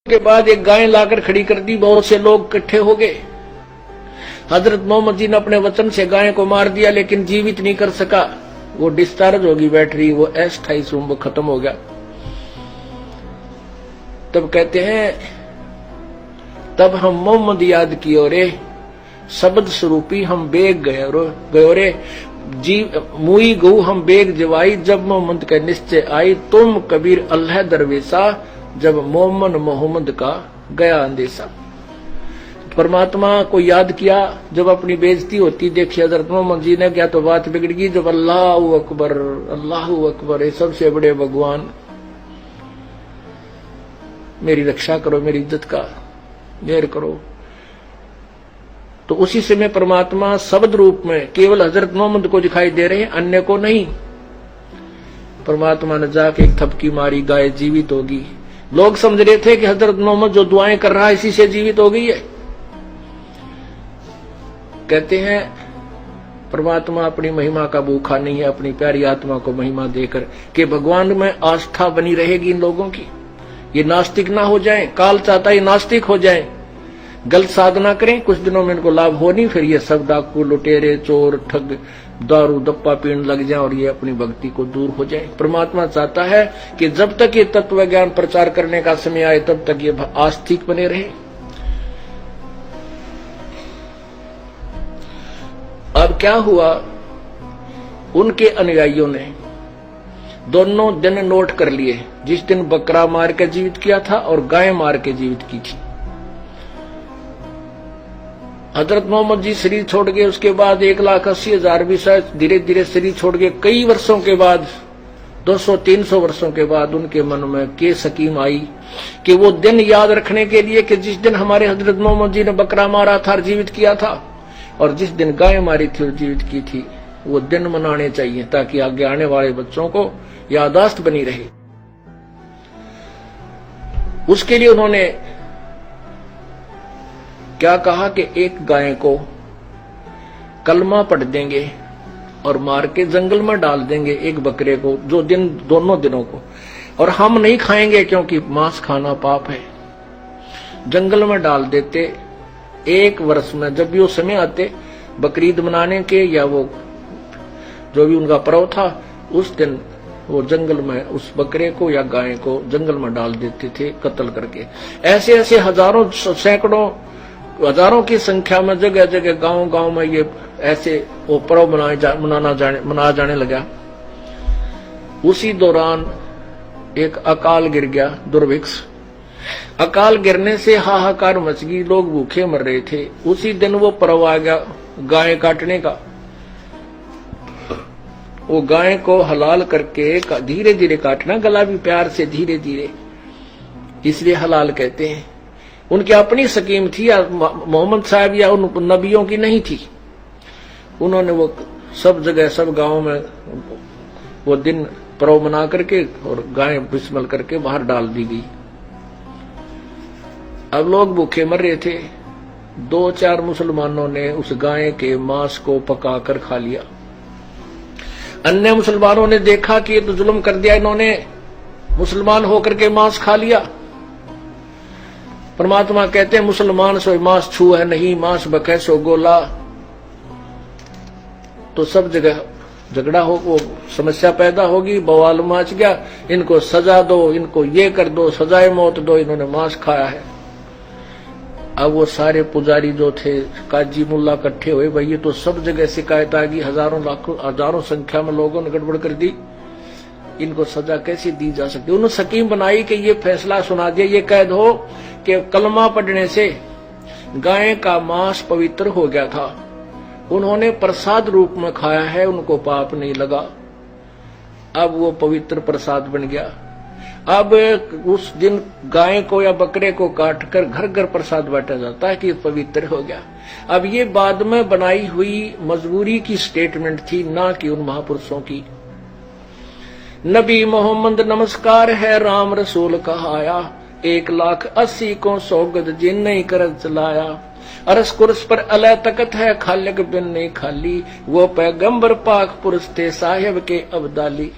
के बाद एक गाय लाकर खड़ी कर दी, बहुत से लोग इकट्ठे हो गए। हजरत मोहम्मद जी ने अपने वचन से गाय को मार दिया, लेकिन जीवित नहीं कर सका। वो डिस्चार्ज होगी बैटरी, वो अस्थायी चुंबक खत्म हो गया। तब कहते हैं, तब हम मोहम्मद याद कियो रे, शब्द स्वरूपी हम बेग गयो रे, जी मुई गऊ हम बेग जवाई, जब मोहम्मद का निश्चय आई, तुम कबीर अल्लाह दरवेशा, जब मोहम्मद का गया अंदेशा। परमात्मा को याद किया, जब अपनी बेइज्जती होती देखी हजरत मोहम्मद जी ने, क्या तो बात बिगड़ गई। जब अल्लाहू अकबर है, सबसे बड़े भगवान, मेरी रक्षा करो, मेरी इज्जत का मेहर करो। तो उसी समय परमात्मा शब्द रूप में केवल हजरत मोहम्मद को दिखाई दे रहे हैं, अन्य को नहीं। परमात्मा ने जाके एक थपकी मारी, गाय जीवित होगी। लोग समझ रहे थे कि हजरत मोहम्मद जो दुआएं कर रहा है इसी से जीवित हो गई है। कहते हैं परमात्मा अपनी महिमा का भूखा नहीं है, अपनी प्यारी आत्मा को महिमा देकर कि भगवान में आस्था बनी रहेगी इन लोगों की, ये नास्तिक ना हो जाएं। काल चाहता है नास्तिक हो जाएं, गलत साधना करें, कुछ दिनों में इनको लाभ हो नहीं, फिर ये सब डाकू, लुटेरे, चोर, ठग, दारू दप्पा पीने लग जाएं और ये अपनी भक्ति को दूर हो जाए। परमात्मा चाहता है कि जब तक ये तत्व ज्ञान प्रचार करने का समय आए तब तक ये आस्तिक बने रहे। अब क्या हुआ, उनके अनुयायियों ने दोनों दिन नोट कर लिए, जिस दिन बकरा मार के जीवित किया था और गाय मार के जीवित की थी। हजरत मोहम्मद जी शरीर छोड़ गए, उसके बाद 1,80,000 भी शायद धीरे धीरे शरीर छोड़ गए। कई वर्षों के बाद, 200-300 वर्षों के बाद उनके मन में के सकीम आई कि वो दिन याद रखने के लिए कि जिस दिन हमारे हजरत मोहम्मद जी ने बकरा मारा था और जीवित किया था, और जिस दिन गाय मारी थी और जीवित की थी, वो दिन मनाने चाहिए ताकि आगे आने वाले बच्चों को याददाश्त बनी रहे। उसके लिए उन्होंने क्या कहा कि एक गाय को कलमा पढ़ देंगे और मार के जंगल में डाल देंगे, एक बकरे को जो दिन दोनों दिनों को, और हम नहीं खाएंगे क्योंकि मांस खाना पाप है। जंगल में डाल देते, एक वर्ष में जब भी वो समय आते बकरीद मनाने के या वो जो भी उनका पर्व था, उस दिन वो जंगल में उस बकरे को या गाय को जंगल में डाल देते थे कत्ल करके। ऐसे ऐसे हजारों सैकड़ों हजारों की संख्या में जगह जगह गांव गांव में ये ऐसे वो पर्व मनाया जाने लगा। उसी दौरान एक अकाल गिर गया, दुर्भिक्ष। अकाल गिरने से हाहाकार मच गई, लोग भूखे मर रहे थे। उसी दिन वो पर्व आ गया गाय काटने का। वो गाय को हलाल करके धीरे धीरे काटना, गला भी प्यार से धीरे धीरे, इसलिए हलाल कहते हैं। उनकी अपनी स्कीम थी, मोहम्मद साहब या उन नबियों की नहीं थी। उन्होंने वो सब जगह सब गांवों में वो दिन पर्व मना करके और गाय बिस्मिल करके बाहर डाल दी गई। अब लोग भूखे मर रहे थे। 2-4 मुसलमानों ने उस गाय के मांस को पकाकर खा लिया। अन्य मुसलमानों ने देखा कि ये तो जुल्म कर दिया इन्होंने, मुसलमान होकर के मांस खा लिया। परमात्मा कहते हैं मुसलमान सो मांस छू है नहीं, मांस बकै सो गोला। तो सब जगह झगड़ा हो, वो समस्या पैदा होगी, बवाल मच गया, इनको सजा दो, इनको ये कर दो, सजाए मौत दो, इन्होंने मांस खाया है। अब वो सारे पुजारी जो थे, काजी मुल्ला इकट्ठे हुए, भाई ये तो सब जगह शिकायत आ गई, हजारों संख्या में लोगों ने गड़बड़ कर दी, इनको सजा कैसे दी जा सकती। उन्होंने स्कीम बनाई कि ये फैसला सुना दिया, ये कैद हो कि कलमा पढ़ने से गाय का मांस पवित्र हो गया था, उन्होंने प्रसाद रूप में खाया है, उनको पाप नहीं लगा। अब वो पवित्र प्रसाद बन गया। अब उस दिन गाय को या बकरे को काटकर घर घर प्रसाद बांटा जाता है कि पवित्र हो गया। अब ये बाद में बनाई हुई मजबूरी की स्टेटमेंट थी, ना कि उन महापुरुषों की। नबी मोहम्मद नमस्कार है, राम रसूल कहाया, 1,80,000 को सौगत जिन नहीं कर चलाया। अरस कुर्स पर अला तकत है, खालिक बिन नहीं खाली, वो पैगंबर पाक पुरुष थे साहिब के अब्दाली।